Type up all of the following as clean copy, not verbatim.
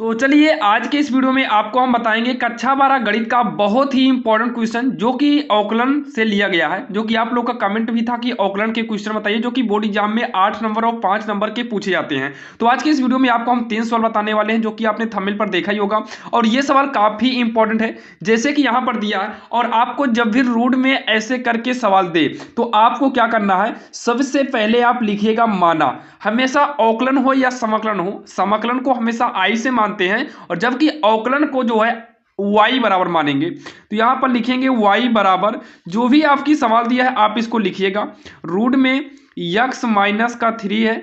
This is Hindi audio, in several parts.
तो चलिए आज के इस वीडियो में आपको हम बताएंगे कक्षा 12 गणित का बहुत ही इंपॉर्टेंट क्वेश्चन जो कि औकलन से लिया गया है। जो कि आप लोग का कमेंट भी था कि औकलन के क्वेश्चन बताइए जो कि बोर्ड एग्जाम में 8 नंबर और 5 नंबर के पूछे जाते हैं। तो आज के इस वीडियो में आपको हम 3 सवाल बताने वाले हैं जो कि आपने थंबनेल पर देखा ही होगा और ये सवाल काफी इंपॉर्टेंट है। जैसे कि यहाँ पर दिया है और आपको जब भी रूट में ऐसे करके सवाल दे तो आपको क्या करना है, सबसे पहले आप लिखिएगा माना। हमेशा औकलन हो या समकलन हो, समकलन को हमेशा आई से मानते हैं और जबकि औकलन को जो है y बराबर मानेंगे। तो यहां पर लिखेंगे y बराबर जो भी आपकी सवाल दिया है आप इसको लिखिएगा। रूट में x माइनस का 3 है,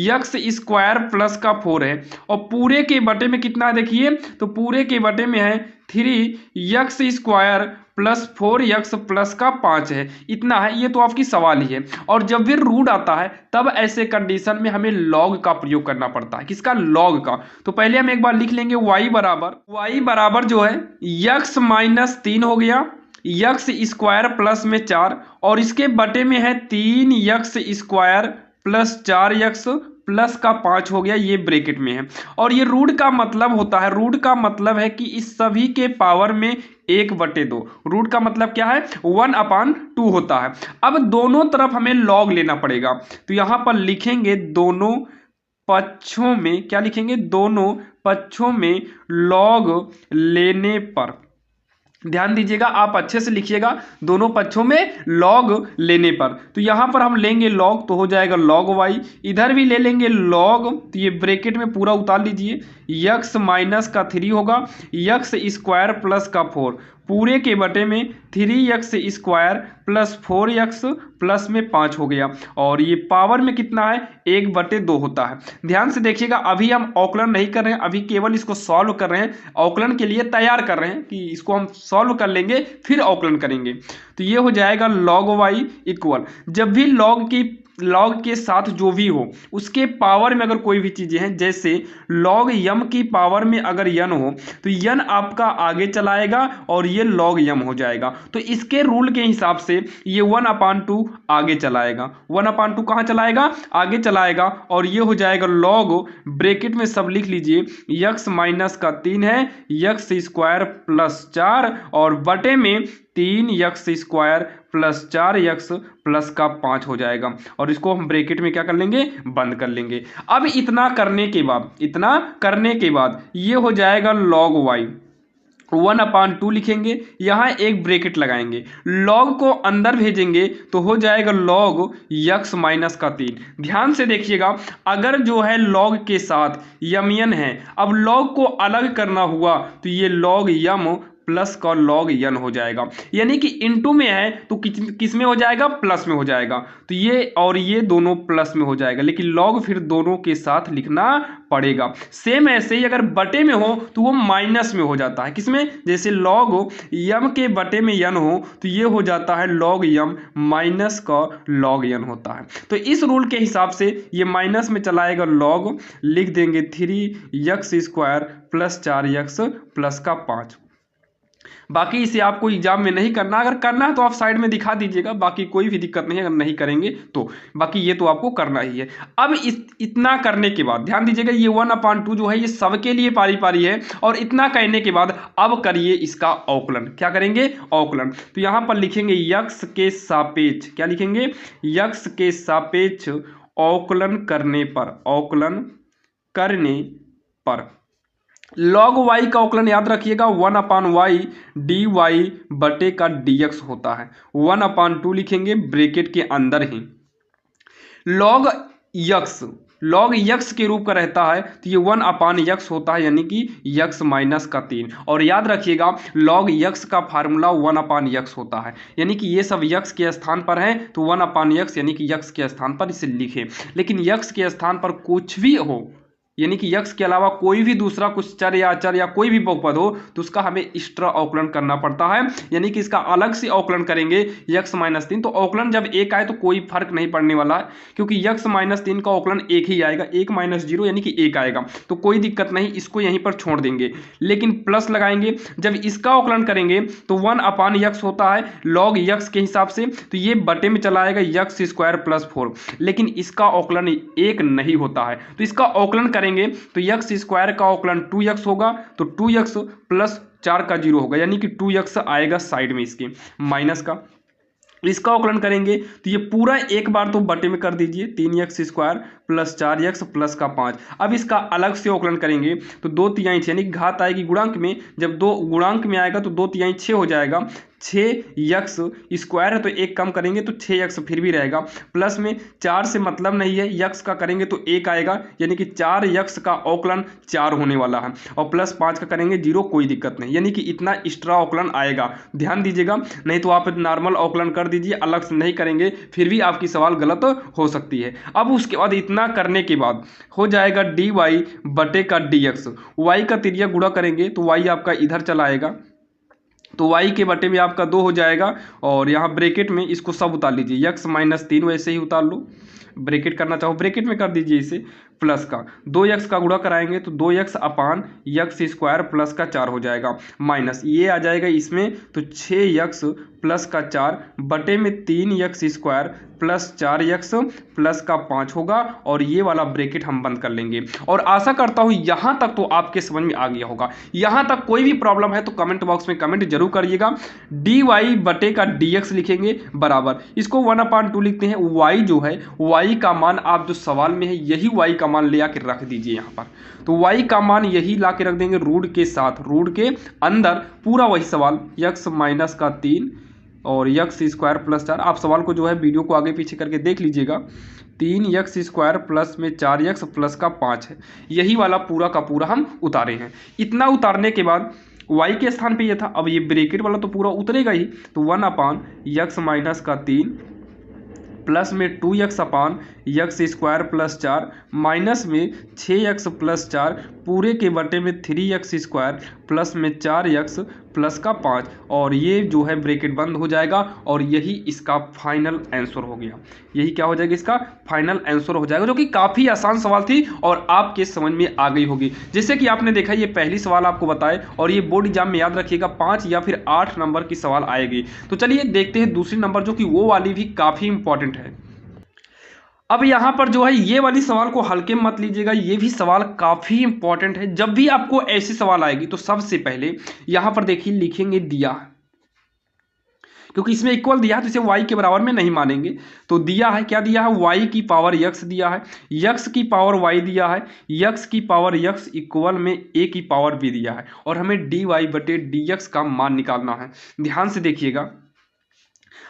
x स्क्वायर प्लस का 4 है और पूरे के बटे में कितना है देखिए, तो पूरे के बटे में है 3x square plus 4x plus का 5 है, इतना है। ये तो आपकी सवाल ही है। और जब भी रूट आता है तब ऐसे कंडीशन में हमें लॉग का प्रयोग करना पड़ता है। किसका? लॉग का। तो पहले हम एक बार लिख लेंगे y बराबर जो है x माइनस 3 हो गया, x स्क्वायर प्लस में 4 और इसके बटे में है 3x square plus 4x plus का 5 हो गया, ये ब्रैकेट में है। और ये रूट का मतलब होता है, रूट का मतलब है कि इस सभी के पावर में 1/2। रूट का मतलब क्या है? 1/2 होता है। अब दोनों तरफ हमें लॉग लेना पड़ेगा। तो यहां पर लिखेंगे दोनों पक्षों में, क्या लिखेंगे? दोनों पक्षों में लॉग लेने पर, ध्यान दीजिएगा, आप अच्छे से लिखिएगा, दोनों पक्षों में लॉग लेने पर। तो यहां पर हम लेंगे लॉग तो हो जाएगा log y, इधर भी ले लेंगे लॉग, तो ये ब्रैकेट में पूरा उतार लीजिए, x माइनस का 3 होगा, x स्क्वायर प्लस का 4 पूरे के बटे में 3x square plus 4x plus में 5 हो गया और ये पावर में कितना है? 1/2 होता है। ध्यान से देखिएगा, अभी हम औकलन नहीं कर रहे हैं, अभी केवल इसको सॉल्व कर रहे हैं, औकलन के लिए तैयार कर रहे हैं कि इसको हम सॉल्व कर लेंगे फिर औकलन करेंगे। तो ये हो जाएगा log y इक्वल, जब भी लॉग के साथ जो भी हो उसके पावर में अगर कोई भी चीजें हैं, जैसे log m की पावर में अगर n हो तो n आपका आगे चलाएगा और ये log m हो जाएगा। तो इसके रूल के हिसाब से ये 1/2 आगे चलाएगा, 1/2 कहाँ चलाएगा? आगे चलाएगा और ये हो जाएगा log, ब्रैकेट में सब लिख लीजिए, x माइनस का 3 है, x स्क्वायर प्लस 4 और बटे में 3x square plus 4x plus का 5 हो जाएगा और इसको हम ब्रैकेट में क्या कर लेंगे? बंद कर लेंगे। अब इतना करने के बाद ये हो जाएगा log y, 1/2 लिखेंगे, यहाँ एक ब्रैकेट लगाएंगे, log को अंदर भेजेंगे तो हो जाएगा log x माइनस का 3। ध्यान से देखिएगा, अगर जो है log के साथ mn है, अब log को अलग करना हुआ तो ये log m प्लस का log n हो जाएगा, यानी कि इनटू में है तो किस में हो जाएगा? प्लस में हो जाएगा। तो ये और ये दोनों प्लस में हो जाएगा, लेकिन log फिर दोनों के साथ लिखना पड़ेगा। सेम ऐसे ही अगर बटे में हो तो वो माइनस में हो जाता है। किसमें? जैसे log m के बटे में n हो तो ये हो जाता है log m माइनस का log n होता है। तो इस रूल के हिसाब से ये माइनस में चलाएगा, log लिख देंगे 3x square plus 4x plus का 5। बाकी इसे आपको एग्जाम में नहीं करना, अगर करना है तो आप साइड में दिखा दीजिएगा, बाकी कोई भी दिक्कत नहीं है अगर नहीं करेंगे तो। बाकी ये तो आपको करना ही है। अब इतना करने के बाद ध्यान दीजिएगा, ये 1/2 जो है ये सबके लिए पारी पारी है और इतना करने के बाद अब करिए इसका औकलन। क्या करेंगे? औकलन। तो यहां पर लिखेंगे x के सापेक्ष, क्या लिखेंगे? x के सापेक्ष औकलन करने पर log y का औकलन याद रखिएगा 1/y dy बटे का dx होता है, 1/2 लिखेंगे ब्रैकेट के अंदर ही। log x के रूप का रहता है तो ये 1/x होता है, यानी कि x माइनस का 3। और याद रखिएगा log x का फार्मूला 1/x होता है, यानी कि ये सब x के स्थान पर है तो 1/x यानी कि x के स्थान पर इसे लिखें। लेकिन x के स्थान पर कुछ भी हो, यानी कि x के अलावा कोई भी दूसरा कुछ चर या अचर या कोई भी बहुपद हो तो उसका हमें एक्स्ट्रा औकलन करना पड़ता है, यानी कि इसका अलग से औकलन करेंगे x माइनस 3। तो औकलन जब 1 आए तो कोई फर्क नहीं पड़ने वाला है, क्योंकि x माइनस 3 का औकलन 1 ही आएगा, 1 माइनस 0 यानी कि 1 आएगा, तो कोई दिक्कत नहीं, इसको यहीं पर छोड़ देंगे। लेकिन प्लस लगाएंगे, जब इसका औकलन करेंगे तो 1/x होता है log x के हिसाब से, तो ये बटे में चला आएगा x स्क्वायर प्लस 4, लेकिन इसका औकलन 1 नहीं होता है। तो इसका औकलन करेंगे करेंगे तो एक्स स्क्वायर का अवकलन 2x होगा, तो 2x प्लस 4 का 0 होगा, यानी कि 2x आएगा साइड में इसके माइनस का। इसका अवकलन करेंगे तो ये पूरा एक बार तो बटे में कर दीजिए, 3x square plus 4x plus का 5। अब इसका अलग से अवकलन करेंगे तो 2 तिहाई 6, यानी घात आएगी गुणांक में, जब 2 गुणांक में आएगा तो 2 तिहाई 6 हो जाएगा। 6x स्क्वायर है तो एक कम करेंगे तो 6x फिर भी रहेगा, प्लस में 4 से मतलब नहीं है, x का करेंगे तो 1 आएगा, यानी कि 4x का अवकलन 4 होने वाला है, और प्लस 5 का करेंगे 0, कोई दिक्कत नहीं, यानी कि इतना एक्स्ट्रा अवकलन आएगा, ध्यान दीजिएगा। नहीं तो आप नॉर्मल अवकलन कर दीजिए, अलग से नहीं करेंगे फिर भी आपकी सवाल गलत हो सकती है। अब उसके बाद इतना करने के बाद हो जाएगा dy बटे का dx, y का तिर्यक गुणा करेंगे तो y आपका इधर चला आएगा, तो y के बटे में आपका 2 हो जाएगा, और यहाँ ब्रैकेट में इसको सब उतार लीजिए, x माइनस 3 वैसे ही उतार लो, ब्रैकेट करना चाहो ब्रैकेट में कर दीजिए इसे, प्लस का 2x का गुणा कराएंगे तो 2x अपान x स्क्वायर प्लस का 4 हो जाएगा, माइनस ये आ जाएगा इसमें तो 6x प्लस का 4 बटे में 3x square plus 4x plus का 5 होगा, और ये वाला ब्रैकेट हम बंद कर लेंगे। और आशा करता हूँ यहाँ तक तो आपके समझ में आ गया होगा। यहाँ तक कोई भी प्रॉब्लम है तो कमेंट बॉक्स में कमेंट जरूर करिएगा। dy बटे का dx लिखेंगे बराबर, इसको 1/2 लिखते हैं, y जो है y का मान आप जो सवाल में है यही y का मान ले आके रख दीजिए यहाँ पर, तो y का मान यही ला के रख देंगे रूट के साथ, रूट के अंदर पूरा वही सवाल x माइनस का 3 और x स्क्वायर प्लस 4। आप सवाल को जो है वीडियो को आगे पीछे करके देख लीजिएगा, 3x स्क्वायर प्लस में 4x प्लस का 5 है, यही वाला पूरा का पूरा हम उतारे हैं। इतना उतारने के बाद y के स्थान पे ये था, अब ये ब्रैकेट वाला तो पूरा उतरेगा ही, तो 1/x माइनस का 3 प्लस में 2x अपान x स्क्वायर प्लस 4 माइनस में 6x प्लस 4 पूरे के बटे में 3x स्क्वायर प्लस में 4x प्लस का 5, और ये जो है ब्रैकेट बंद हो जाएगा, और यही इसका फाइनल आंसर हो गया। यही क्या हो जाएगा, इसका फाइनल आंसर हो जाएगा, जो कि काफ़ी आसान सवाल थी और आपके समझ में आ गई होगी। जैसे कि आपने देखा ये पहली सवाल आपको बताए, और ये बोर्ड एग्जाम में याद रखिएगा 5 या फिर 8 नंबर की सवाल आएगी। तो चलिए देखते हैं दूसरी नंबर, जो कि वो वाली भी काफ़ी इंपॉर्टेंट है। अब यहाँ पर जो है ये वाली सवाल को हल्के में मत लीजिएगा, ये भी सवाल काफ़ी इंपॉर्टेंट है। जब भी आपको ऐसी सवाल आएगी तो सबसे पहले यहाँ पर देखिए लिखेंगे दिया, क्योंकि इसमें इक्वल दिया है तो इसे y के बराबर में नहीं मानेंगे। तो दिया है, क्या दिया है, y की पावर x दिया है, x की पावर y दिया है, x की पावर x इक्वल में a की पावर b दिया है, और हमें dy बटे dx का मान निकालना है। ध्यान से देखिएगा,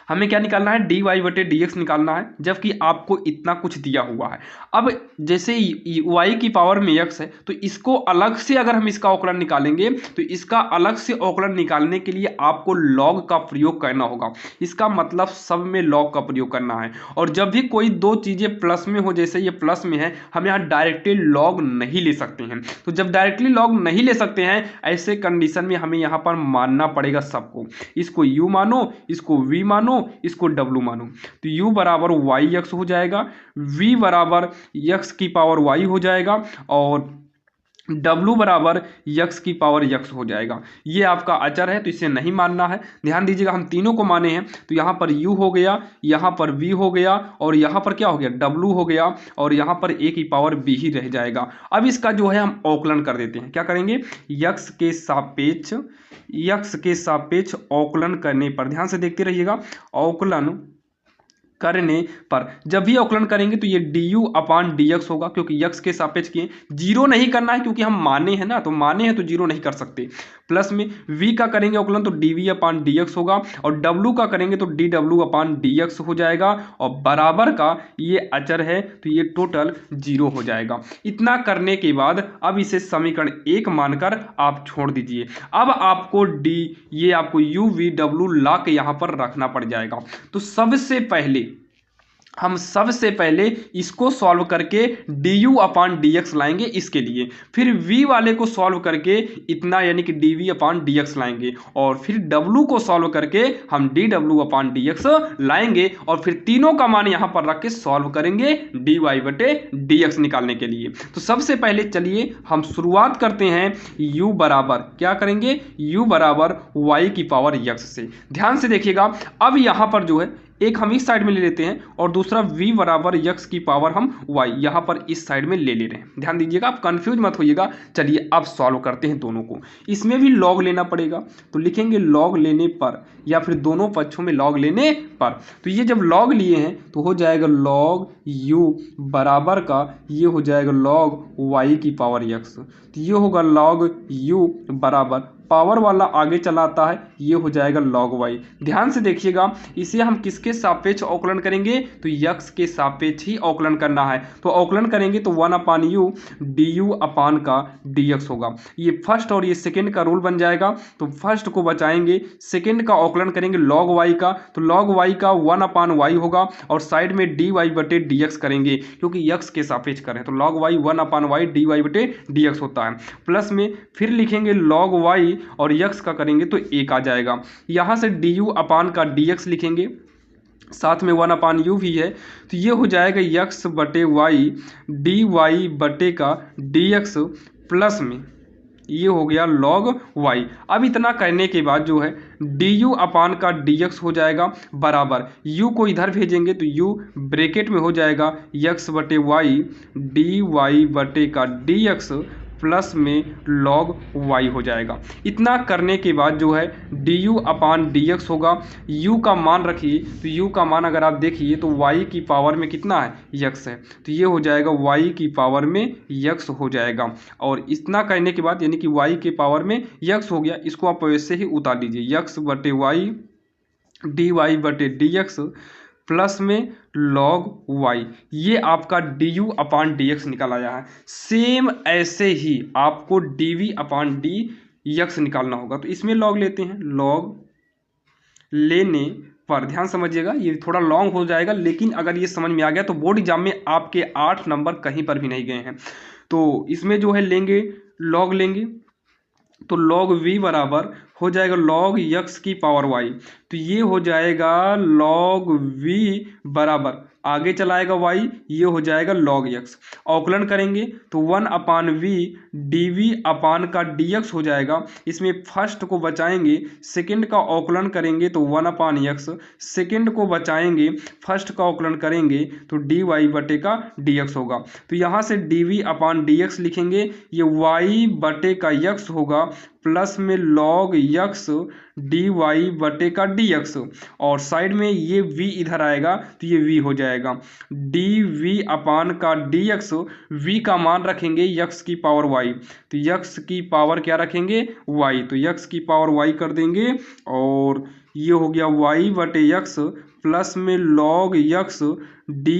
हमें क्या निकालना है, dy बटे dx निकालना है, जबकि आपको इतना कुछ दिया हुआ है। अब जैसे y की पावर में x है तो इसको अलग से अगर हम इसका अवकलन निकालेंगे तो इसका अलग से अवकलन निकालने के लिए आपको log का प्रयोग करना होगा। इसका मतलब सब में log का प्रयोग करना है, और जब भी कोई दो चीजें प्लस में हो, जैसे ये प्लस में है, हम यहाँ डायरेक्टली log नहीं ले सकते हैं। तो जब डायरेक्टली log नहीं ले सकते हैं, ऐसे कंडीशन में हमें यहाँ पर मानना पड़ेगा सबको, इसको u मानो, इसको v मानो, इसको w मानो। तो u बराबर yx हो जाएगा, v बराबर x की पावर y हो जाएगा, और w बराबर x की पावर x हो जाएगा। ये आपका अचर है तो इसे नहीं मानना है। ध्यान दीजिएगा, हम तीनों को माने हैं, तो यहाँ पर u हो गया, यहाँ पर v हो गया, और यहाँ पर क्या हो गया, w हो गया, और यहाँ पर a की पावर b ही रह जाएगा। अब इसका जो है हम अवकलन कर देते हैं। क्या करेंगे, x के सापेक्ष अवकलन करने पर, ध्यान से देखते रहिएगा, अवकलन करने पर जब भी अवकलन करेंगे तो ये du अपान dx होगा, क्योंकि x के सापेक्ष किए, जीरो नहीं करना है क्योंकि हम माने हैं ना, तो माने हैं तो जीरो नहीं कर सकते। प्लस में v का करेंगे अवकलन तो dv अपान dx होगा, और w का करेंगे तो dw अपान dx हो जाएगा, और बराबर का ये अचर है तो ये टोटल 0 हो जाएगा। इतना करने के बाद अब इसे समीकरण 1 मानकर आप छोड़ दीजिए। अब आपको ये आपको u v w ला के यहाँ पर रखना पड़ जाएगा। तो सबसे पहले इसको सॉल्व करके du अपान dx लाएंगे इसके लिए, फिर v वाले को सॉल्व करके इतना यानी कि dv अपान dx लाएंगे, और फिर w को सॉल्व करके हम dw अपान dx लाएंगे, और फिर तीनों का मान यहाँ पर रख के सॉल्व करेंगे dy बटे dx निकालने के लिए। तो सबसे पहले चलिए हम शुरुआत करते हैं, u बराबर क्या करेंगे, u बराबर y की पावर x से। ध्यान से देखिएगा, अब यहाँ पर जो है एक हम इस साइड में ले लेते हैं और दूसरा v बराबर यक्स की पावर हम y यहाँ पर इस साइड में ले रहे हैं। ध्यान दीजिएगा, आप कंफ्यूज मत होइएगा। चलिए अब सॉल्व करते हैं दोनों को। इसमें भी लॉग लेना पड़ेगा, तो लिखेंगे लॉग लेने पर या फिर दोनों पक्षों में लॉग लेने पर। तो ये जब लॉग लिए हैं तो हो जाएगा लॉग u बराबर का ये हो जाएगा लॉग y की पावर x। तो ये होगा लॉग u बराबर पावर वाला आगे चलाता है, ये हो जाएगा log y। ध्यान से देखिएगा, इसे हम किसके सापेक्ष अवकलन करेंगे, तो यक्स के सापेक्ष ही अवकलन करना है। तो अवकलन करेंगे तो 1/u du अपान का dx होगा। ये फर्स्ट और ये सेकंड का रूल बन जाएगा। तो फर्स्ट को बचाएंगे, सेकंड का अवकलन करेंगे log y का, तो log y का 1/y होगा और साइड में dy बटे dx करेंगे क्योंकि यक्स के सापेक्ष करें। तो log y 1/y dy बटे dx होता है। प्लस में फिर लिखेंगे log y और यक्स का करेंगे तो 1 आ जाएगा। यहाँ से du अपान का dx लिखेंगे, साथ में 1/u भी है, तो ये हो जाएगा यक्स बटे वाई dy बटे का dx प्लस में ये हो गया log y। अब इतना करने के बाद जो है du अपान का dx हो जाएगा बराबर u को इधर भेजेंगे तो u ब्रैकेट में हो जाएगा यक्स बटे वाई dy बटे का dx प्लस में log y हो जाएगा। इतना करने के बाद जो है du अपान dx होगा। u का मान रखिए, तो u का मान अगर आप देखिए तो y की पावर में कितना है, x है, तो ये हो जाएगा y की पावर में x हो जाएगा। और इतना करने के बाद यानी कि y के पावर में x हो गया, इसको आप वैसे ही उतार लीजिए, x बटे y dy बटे dx प्लस में log y। ये आपका du अपान dx निकल आया है। सेम ऐसे ही आपको dv अपान dx निकालना होगा। तो इसमें log लेते हैं, log लेने पर ध्यान समझिएगा, ये थोड़ा लॉन्ग हो जाएगा, लेकिन अगर ये समझ में आ गया तो बोर्ड एग्जाम में आपके 8 नंबर कहीं पर भी नहीं गए हैं। तो इसमें जो है लेंगे log लेंगे तो log v बराबर हो जाएगा log x की पावर y। तो ये हो जाएगा log v बराबर आगे चलाएगा y, ये हो जाएगा log x। अवकलन करेंगे तो 1/v dv अपान का dx हो जाएगा। इसमें फर्स्ट को बचाएंगे, सेकंड का अवकलन करेंगे तो 1/x, सेकंड को बचाएंगे, फर्स्ट का अवकलन करेंगे तो dy बटे का dx होगा। तो यहाँ से dv अपान dx लिखेंगे, ये y बटे का x होगा प्लस में log x dy बटे का dx और साइड में ये v इधर आएगा तो ये v हो जाएगा dv अपान का dx। v का मान रखेंगे x की पावर y, तो x की पावर क्या रखेंगे y, तो x की पावर y कर देंगे और ये हो गया y बटे x प्लस में log x dy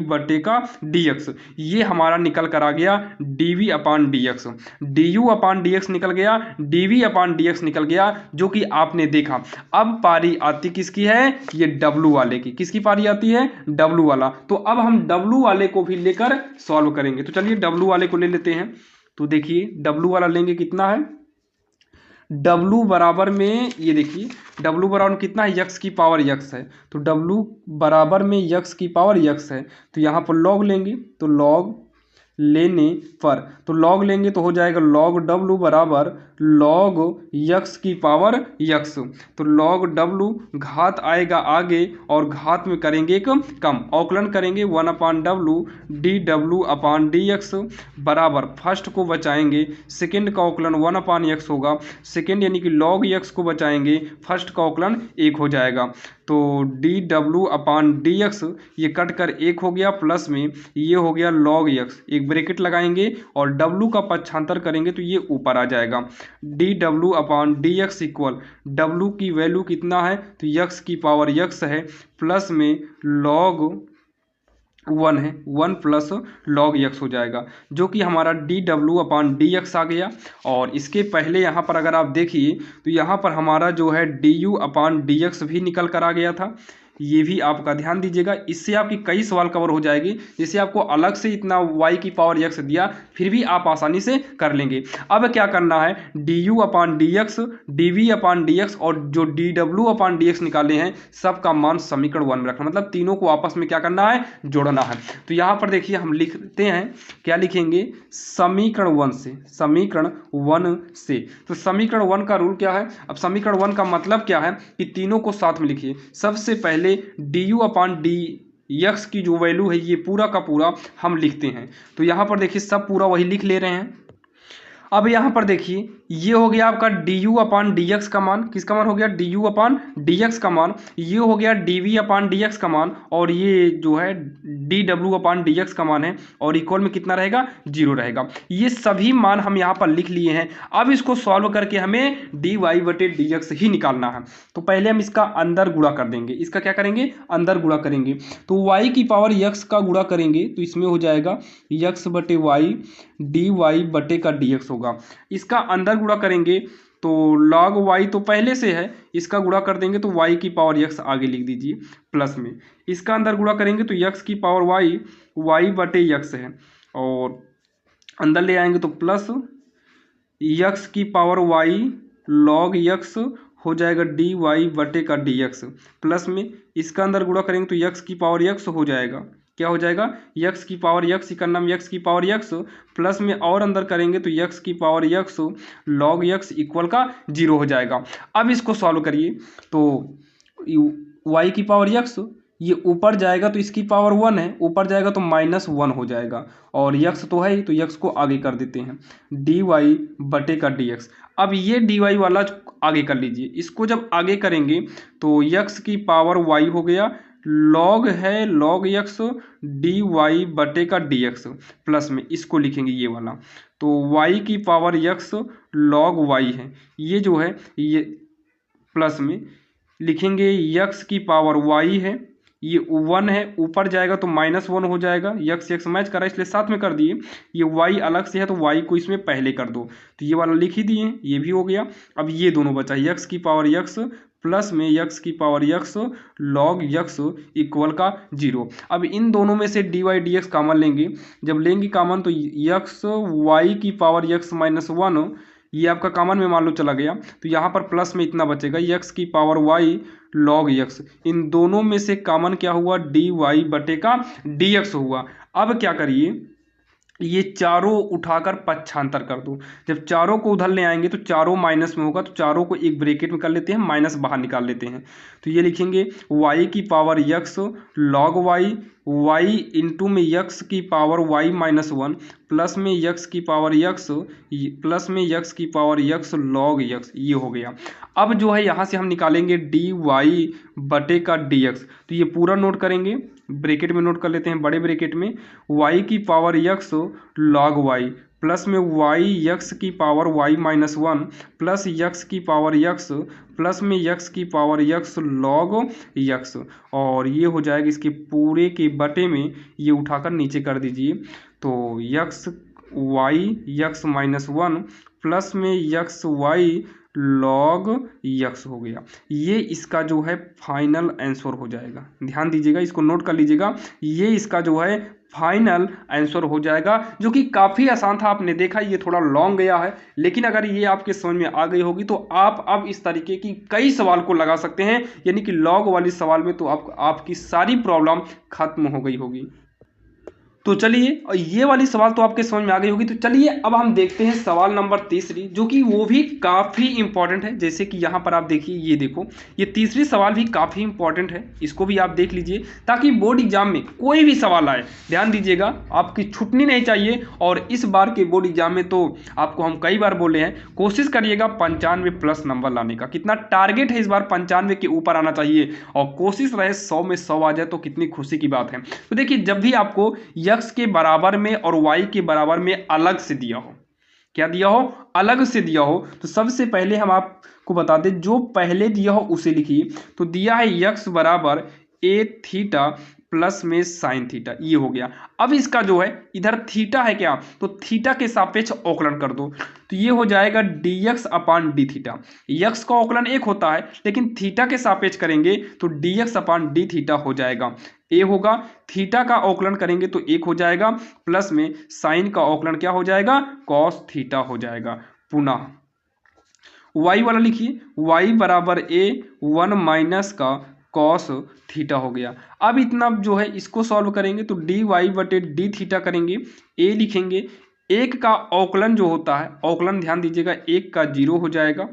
बटे का dx। ये हमारा निकल कर आ गया dv अपान dx, du अपान dx निकल गया, dv अपान dx निकल गया, जो कि आपने देखा। अब पारी आती किसकी है, ये w वाले की। किसकी पारी आती है, w वाला। तो अब हम w वाले को भी लेकर सॉल्व करेंगे। तो चलिए w वाले को ले लेते हैं। तो देखिए w वाला लेंगे, कितना है w बराबर में, ये देखिए w बराबर में कितना है, x की पावर x है, तो w बराबर में x की पावर x है। तो यहाँ पर log लेंगे तो log लेने पर तो log लेंगे तो हो जाएगा log w बराबर log x की पावर x। तो log w घात आएगा आगे और घात में करेंगे कम, अवकलन करेंगे 1/w dw अपान dx बराबर फर्स्ट को बचाएंगे, सेकंड का अवकलन 1/x होगा, सेकंड यानी कि log x को बचाएंगे, फर्स्ट का अवकलन 1 हो जाएगा। तो dw अपान dx ये कट कर 1 हो गया, प्लस में ये हो गया log x, एक ब्रैकेट लगाएंगे और w का पक्षांतर करेंगे तो ये ऊपर आ जाएगा dw अपान dx इक्वल w की वैल्यू कितना है, तो x की पावर x है प्लस में log 1 है, 1 प्लस log x हो जाएगा, जो कि हमारा dw अपान dx आ गया। और इसके पहले यहाँ पर अगर आप देखिए तो यहाँ पर हमारा जो है du अपान dx भी निकल कर आ गया था। ये भी आपका ध्यान दीजिएगा, इससे आपकी कई सवाल कवर हो जाएगी। जैसे आपको अलग से इतना y की पावर x दिया, फिर भी आप आसानी से कर लेंगे। अब क्या करना है, du अपान dx dv अपान dx और जो dw अपान dx निकाले हैं सबका मान समीकरण 1 में रखना, मतलब तीनों को आपस में क्या करना है, जोड़ना है। तो यहाँ पर देखिए हम लिखते हैं, क्या लिखेंगे, समीकरण 1 से, समीकरण 1 से। तो समीकरण 1 का रूल क्या है, अब समीकरण 1 का मतलब क्या है कि तीनों को साथ में लिखिए। सबसे पहले पहले D you upon D x की जो वैल्यू है ये पूरा का पूरा हम लिखते हैं। तो यहाँ पर देखिए सब पूरा वही लिख ले रहे हैं। अब यहाँ पर देखिए ये हो गया आपका D you upon D x का मान, किसका मान हो गया, D you upon D x का मान, ये हो गया D V upon D x का मान, और ये जो है डी डब्ल्यू अपान डी एक्स का मान है, और इक्वल में कितना रहेगा, 0 रहेगा। ये सभी मान हम यहाँ पर लिख लिए हैं। अब इसको सॉल्व करके हमें डी वाई बटे डी एक्स ही निकालना है। तो पहले हम इसका अंदर गुणा कर देंगे, इसका क्या करेंगे, अंदर गुणा करेंगे। तो वाई की पावर एक्स का गुणा करेंगे तो इसमें हो जाएगा एक्स बटे वाई डी वाई बटे का डी एक्स होगा। इसका अंदर गुणा करेंगे तो log y तो पहले से है, इसका गुणा कर देंगे तो y की पावर x आगे लिख दीजिए प्लस में। इसका अंदर गुणा करेंगे तो x की पावर y बटे x है, और अंदर ले आएंगे तो प्लस x की पावर y log x हो जाएगा डी वाई बटे का डी एक्स, प्लस में इसका अंदर गुणा करेंगे तो x की पावर x हो जाएगा, क्या हो जाएगा, x की पावर x, इका नाम x की पावर x, प्लस में और अंदर करेंगे तो x की power x log x equal का 0 हो जाएगा। अब इसको सॉल्व करिए तो y की पावर x ये ऊपर जाएगा तो इसकी पावर 1 है, ऊपर जाएगा तो -1 हो जाएगा, और x तो है ही तो x को आगे कर देते हैं डी वाई बटे का डी एक्स। अब ये डी वाई वाला आगे कर लीजिए, इसको जब आगे करेंगे तो x की पावर y हो गया, लॉग है log x डी वाई बटे का डी एक्स, प्लस में इसको लिखेंगे ये वाला, तो y की पावर x log y है, ये जो है ये प्लस में लिखेंगे x की पावर y है, ये 1 है, ऊपर जाएगा तो -1 हो जाएगा, x मैच करा इसलिए साथ में कर दिए, ये y अलग से है तो y को इसमें पहले कर दो, तो ये वाला लिख ही दिए, ये भी हो गया। अब ये दोनों बचा x की पावर x प्लस में x की power x log x equal का 0। अब इन दोनों में से d y d x common लेंगे, जब लेंगे कामन तो x y की पावर x -1 ये आपका कामन में मान लो चला गया, तो यहाँ पर प्लस में इतना बचेगा x की पावर y log x, इन दोनों में से कामन क्या हुआ, डी वाई बटे का डी एक्स हुआ। अब क्या करिए, ये चारों उठाकर पक्षांतर कर दो, जब चारों को उधर ले आएंगे तो चारों माइनस में होगा, तो चारों को एक ब्रैकेट में कर लेते हैं, माइनस बाहर निकाल लेते हैं, तो ये लिखेंगे y की power x log y into में x की पावर y -1 प्लस में x की पावर x प्लस में x की पावर x log x, ये हो गया। अब जो है यहाँ से हम निकालेंगे डी वाई बटे का डी एक्स, तो ये पूरा नोट करेंगे, ब्रैकेट में नोट कर लेते हैं बड़े ब्रैकेट में, y की power x log y plus में y x की पावर y -1 प्लस x की पावर x प्लस में x की पावर x log x, और ये हो जाएगा इसके पूरे के बटे में, ये उठाकर नीचे कर दीजिए, तो x -1 प्लस में x y log x हो गया। ये इसका जो है फाइनल आंसर हो जाएगा, ध्यान दीजिएगा, इसको नोट कर लीजिएगा, ये इसका जो है फाइनल आंसर हो जाएगा, जो कि काफ़ी आसान था। आपने देखा ये थोड़ा लॉन्ग गया है, लेकिन अगर ये आपके समझ में आ गई होगी तो आप अब इस तरीके की कई सवाल को लगा सकते हैं, यानी कि लॉग वाली सवाल में तो आपकी सारी प्रॉब्लम खत्म हो गई होगी। तो चलिए, और ये वाली सवाल तो आपके समझ में आ गई होगी, तो चलिए अब हम देखते हैं सवाल नंबर तीसरी, जो कि वो भी काफ़ी इंपॉर्टेंट है। जैसे कि यहाँ पर आप देखिए, ये देखो, ये तीसरी सवाल भी काफ़ी इंपॉर्टेंट है, इसको भी आप देख लीजिए ताकि बोर्ड एग्जाम में कोई भी सवाल आए, ध्यान दीजिएगा, आपकी छुटनी नहीं चाहिए। और इस बार के बोर्ड एग्जाम में तो आपको हम कई बार बोले हैं, कोशिश करिएगा 95+ नंबर लाने का। कितना टारगेट है इस बार, 95 के ऊपर आना चाहिए, और कोशिश रहे 100 में 100 आ जाए तो कितनी खुशी की बात है। तो देखिए, जब भी आपको x के बराबर में और y के बराबर में अलग से दिया हो, क्या दिया हो, अलग से दिया हो, तो सबसे पहले हम आपको बता दें, जो पहले दिया हो उसे लिखिए। तो दिया है x बराबर a थीटा प्लस में साइन थीटा, ये हो गया। अब इसका जो है इधर थीटा है क्या, तो थीटा के सापेक्ष अवकलन कर दो, तो ये हो जाएगा dx अपान डी थीटा। x का अवकलन 1 होता है, लेकिन थीटा के सापेक्ष करेंगे तो dx अपान डी थीटा हो जाएगा, a होगा, थीटा का अवकलन करेंगे तो 1 हो जाएगा, प्लस में साइन का अवकलन क्या हो जाएगा, कॉस थीटा हो जाएगा। पुनः y वाला लिखिए, y बराबर a 1 माइनस का कॉस थीटा हो गया। अब इतना जो है इसको सॉल्व करेंगे तो डी वाई बटे डी थीटा करेंगे, a लिखेंगे, 1 का अवकलन जो होता है, अवकलन ध्यान दीजिएगा 1 का 0 हो जाएगा,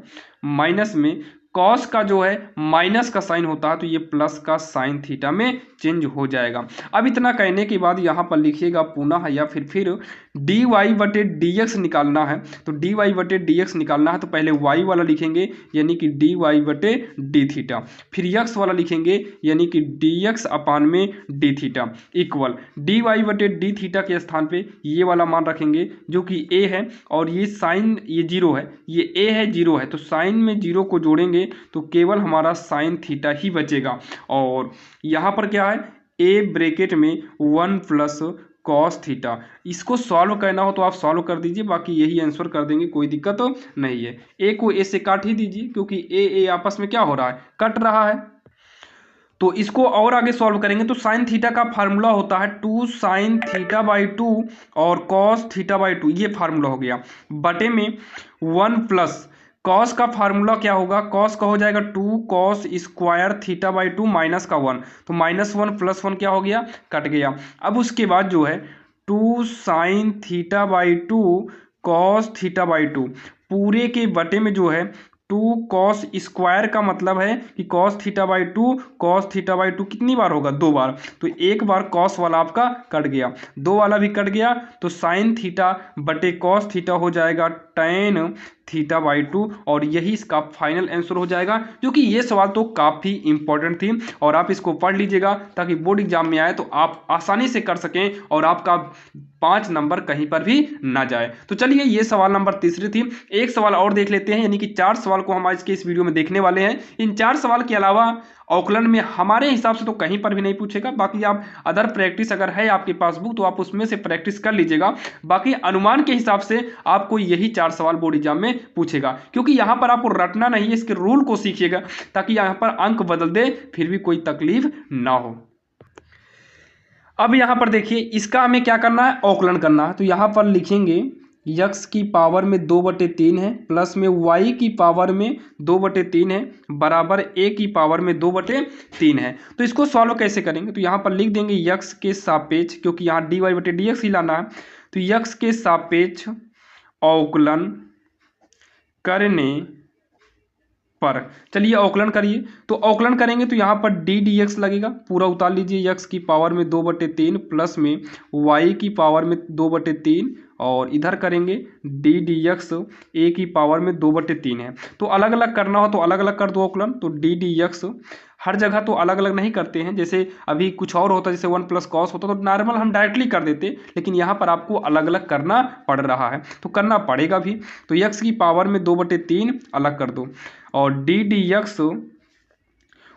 माइनस में कॉस का जो है माइनस का साइन होता है तो ये प्लस का साइन थीटा में चेंज हो जाएगा। अब इतना कहने के बाद यहाँ पर लिखिएगा पुनः या फिर डी वाई बटे डी एक्स निकालना है। तो डी वाई बटे डी एक्स निकालना है तो पहले वाई वाला लिखेंगे यानी कि डी वाई बटे डी थीटा, फिर एक्स वाला लिखेंगे यानी कि डी एक्स अपान में d theta equal d y बटे डी थीटा के स्थान पे ये वाला मान रखेंगे जो कि ए है, और ये साइन ये जीरो है, ये ए है जीरो है, तो साइन में जीरो को जोड़ेंगे तो केवल हमारा साइन थीटा ही बचेगा। और यहाँ पर क्या है, ए ब्रैकेट में 1 प्लस कॉस थीटा। इसको सॉल्व करना हो तो आप सॉल्व कर दीजिए, बाकी यही आंसर कर देंगे, कोई दिक्कत तो नहीं है। ए को ए से काट ही दीजिए क्योंकि ए आपस में क्या हो रहा है, कट रहा है। तो इसको और आगे सॉल्व करेंगे तो साइन थीटा का फार्मूला होता है 2 साइन थीटा बाई 2 और कॉस थीटा बाई 2, ये फार्मूला हो गया बटे में 1 प्लस कॉस का फार्मूला क्या होगा, कॉस का हो जाएगा 2 cos square theta by 2 minus का 1, तो -1 + 1 क्या हो गया, कट गया। अब उसके बाद जो है 2 sine theta by 2 cos theta by 2 पूरे के बटे में जो है 2 कॉस स्क्वायर का मतलब है कि cos theta by 2 cos theta by 2 कितनी बार होगा, 2 बार, तो एक बार कॉस वाला आपका कट गया, 2 वाला भी कट गया, तो साइन थीटा बटे कॉस थीटा हो जाएगा tan थीटा बाई 2, और यही इसका फाइनल आंसर हो जाएगा। जो कि ये सवाल तो काफ़ी इंपॉर्टेंट थी और आप इसको पढ़ लीजिएगा ताकि बोर्ड एग्जाम में आए तो आप आसानी से कर सकें और आपका 5 नंबर कहीं पर भी ना जाए। तो चलिए, ये सवाल नंबर तीसरी थी। एक सवाल और देख लेते हैं, यानी कि 4 सवाल को हम आज के इस वीडियो में देखने वाले हैं। इन 4 सवाल के अलावा औकलन में हमारे हिसाब से तो कहीं पर भी नहीं पूछेगा, बाकी आप अदर प्रैक्टिस अगर है आपके पास बुक तो आप उसमें से प्रैक्टिस कर लीजिएगा। बाकी अनुमान के हिसाब से आपको यही 4 सवाल बोर्ड एग्जाम में पूछेगा, क्योंकि यहाँ पर आपको रटना नहीं है, इसके रूल को सीखिएगा ताकि यहाँ पर अंक बदल दे फिर भी कोई तकलीफ ना हो। अब यहाँ पर देखिए, इसका हमें क्या करना है, औकलन करना है। तो यहाँ पर लिखेंगे यक्स की पावर में 2/3 है प्लस में वाई की पावर में 2/3 है बराबर ए की पावर में 2/3 है। तो इसको सॉल्व कैसे करेंगे, तो यहाँ पर लिख देंगे यक्स के सापेक्ष, क्योंकि यहाँ dy बटे dx ही लाना है, तो यक्स के सापेक्ष औकलन करने पर, चलिए औकलन करिए। तो औकलन करेंगे तो यहाँ पर डी डी एक्स लगेगा, पूरा उतार लीजिए, यक्स की पावर में 2/3 प्लस में वाई की पावर में 2/3 और इधर करेंगे डी डी एक्स ए की पावर में 2/3 है। तो अलग अलग करना हो तो अलग अलग कर दो औकलन, तो डी डी एक्स हर जगह तो अलग अलग नहीं करते हैं, जैसे अभी कुछ और होता है जैसे 1 प्लस कॉस होता तो नॉर्मल हम डायरेक्टली कर देते, लेकिन यहाँ पर आपको अलग अलग करना पड़ रहा है तो करना पड़ेगा भी। तो यक्स की पावर में 2/3 अलग कर दो और डी डी एक्स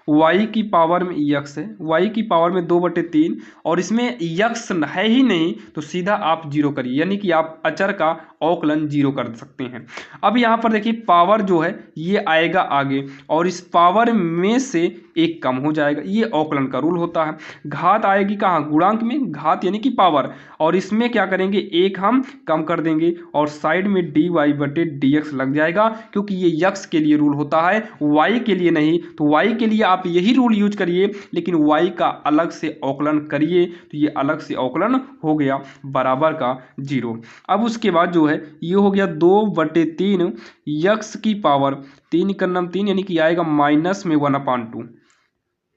वाई की पावर में यक्स है, वाई की पावर में 2/3 और इसमें यक्स है ही नहीं तो सीधा आप जीरो करिए, यानी कि आप अचर का औकलन जीरो कर सकते हैं। अब यहाँ पर देखिए पावर जो है ये आएगा आगे और इस पावर में से एक कम हो जाएगा, ये औकलन का रूल होता है। घात आएगी कहाँ, गुणांक में, घात यानी कि पावर, और इसमें क्या करेंगे एक हम कम कर देंगे और साइड में डी वाई बटे डी एक्स लग जाएगा, क्योंकि ये यक्स के लिए रूल होता है, वाई के लिए नहीं। तो वाई के लिए आप यही रूल यूज करिए, लेकिन वाई का अलग से औकलन करिए, तो ये अलग से औकलन हो गया बराबर का 0। अब उसके बाद जो है ये हो गया 2/3 यक्स की पावर 3 का नाम 3 यानी कि आएगा माइनस में 1/2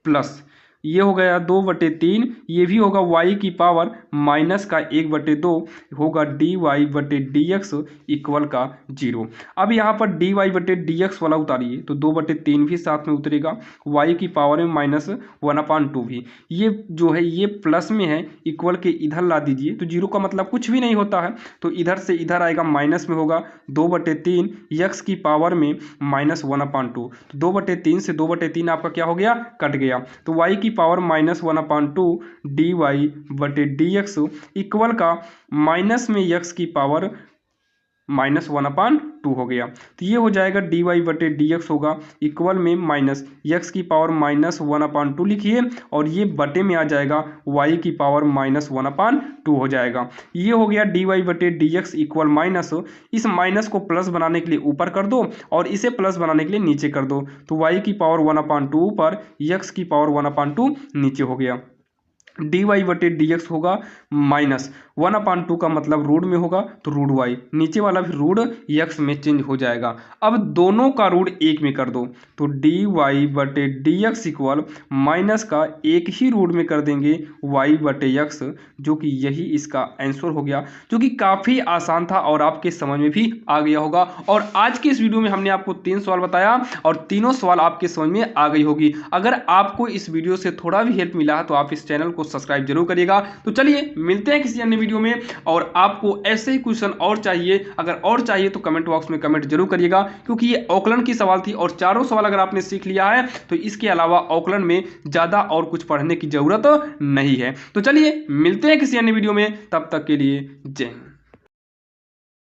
प्लस ये हो गया 2/3, ये भी होगा y की पावर माइनस का 1/2 होगा dy बटे डी एक्स इक्वल का 0। अब यहाँ पर dy बटे डी एक्स वाला उतारिए तो 2/3 भी साथ में उतरेगा, y की पावर में -1/2 भी, ये जो है ये प्लस में है, इक्वल के इधर ला दीजिए तो 0 का मतलब कुछ भी नहीं होता है, तो इधर से इधर आएगा माइनस में होगा 2/3 यक्स की पावर में -1/2, तो 2/3 से 2/3 आपका क्या हो गया, कट गया, तो y की पावर -1/2 डी वाई बटे डी एक्स इक्वल का माइनस में यक्स की पावर -1/2 हो गया, तो ये हो जाएगा डी वाई बटे डी एक्स होगा इक्वल में माइनस यक्स की पावर -1/2 लिखिए और ये बटे में आ जाएगा y की पावर -1/2 हो जाएगा। ये हो गया डी वाई बटे डी एक्स इक्वल माइनस, इस माइनस को प्लस बनाने के लिए ऊपर कर दो और इसे प्लस बनाने के लिए नीचे कर दो, तो y की पावर 1/2 ऊपर यक्स की पावर 1/2 नीचे हो गया। डी वाई बटे डी एक्स होगा माइनस 1/2 का मतलब रूट में होगा तो रूट वाई, नीचे वाला भी रूट एक्स में चेंज हो जाएगा। अब दोनों का रूट एक में कर दो तो डी वाई बटे डी एक्स इक्वल माइनस का एक ही रूट में कर देंगे वाई बटे एक्स, जो कि यही इसका आंसर हो गया, जो कि काफ़ी आसान था और आपके समझ में भी आ गया होगा। और आज की इस वीडियो में हमने आपको 3 सवाल बताया और तीनों सवाल आपके समझ में आ गई होगी। अगर आपको इस वीडियो से थोड़ा भी हेल्प मिला है तो आप इस चैनल को सब्सक्राइब जरूर करिएगा। तो चलिए मिलते हैं किसी अन्य वीडियो में, और आपको ऐसे ही क्वेश्चन और चाहिए, अगर और चाहिए तो कमेंट बॉक्स में कमेंट जरूर करिएगा, क्योंकि ये औकलन की सवाल थी और चारों सवाल अगर आपने सीख लिया है तो इसके अलावा औकलन में ज़्यादा और कुछ पढ़ने की जरूरत नहीं है। तो चलिए मिलते हैं किसी अन्य वीडियो में, तब तक के लिए जय हिंद।